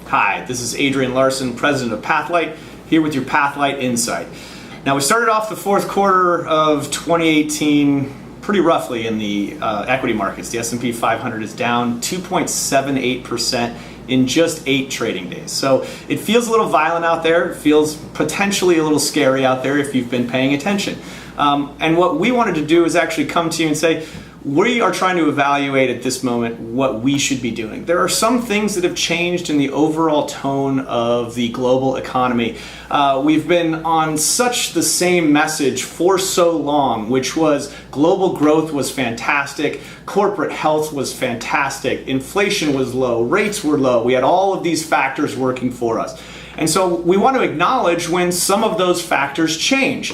Hi, this is Adrian Larson, President of Pathlight, here with your Pathlight Insight. Now, we started off the fourth quarter of 2018 pretty roughly in the equity markets. The S&P 500 is down 2.78% in just 8 trading days. So it feels a little violent out there. It feels potentially a little scary out there if you've been paying attention. And what we wanted to do is actually come to you and say, we are trying to evaluate at this moment what we should be doing. There are some things that have changed in the overall tone of the global economy. We've been on such the same message for so long, which was global growth was fantastic, corporate health was fantastic, inflation was low, rates were low. We had all of these factors working for us. And so we want to acknowledge when some of those factors change.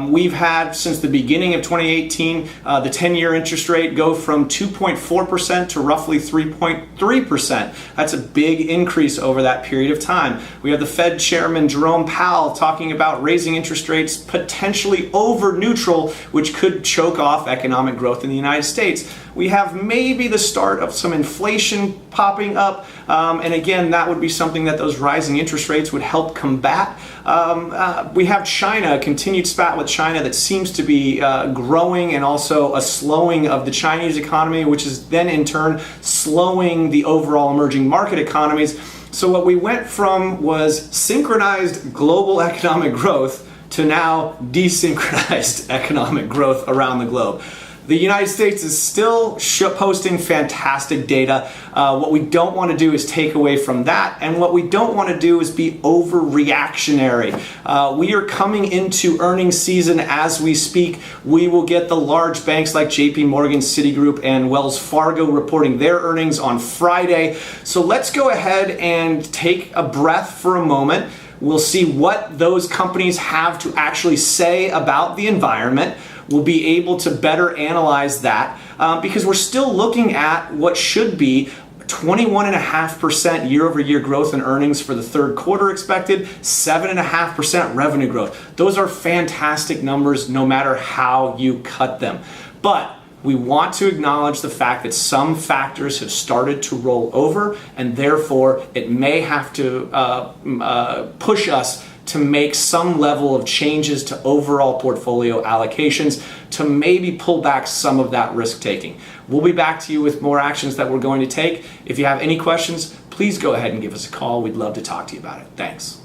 We've had, since the beginning of 2018, the 10-year interest rate go from 2.4% to roughly 3.3%. That's a big increase over that period of time. We have the Fed Chairman Jerome Powell talking about raising interest rates potentially over neutral, which could choke off economic growth in the United States. We have maybe the start of some inflation popping up, and again, that would be something that those rising interest rates would help combat. We have China, a continued spat with China that seems to be growing, and also a slowing of the Chinese economy, which is then in turn slowing the overall emerging market economies. So what we went from was synchronized global economic growth to now desynchronized economic growth around the globe. The United States is still posting fantastic data. What we don't want to do is take away from that, and what we don't want to do is be overreactionary. We are coming into earnings season as we speak. We will get the large banks like JP Morgan, Citigroup, and Wells Fargo reporting their earnings on Friday. So let's go ahead and take a breath for a moment. We'll see what those companies have to actually say about the environment. We'll be able to better analyze that because we're still looking at what should be 21.5% year-over-year growth in earnings for the third quarter expected, 7.5% revenue growth. Those are fantastic numbers no matter how you cut them. But we want to acknowledge the fact that some factors have started to roll over, and therefore it may have to push us to make some level of changes to overall portfolio allocations to maybe pull back some of that risk taking. We'll be back to you with more actions that we're going to take. If you have any questions, please go ahead and give us a call. We'd love to talk to you about it. Thanks.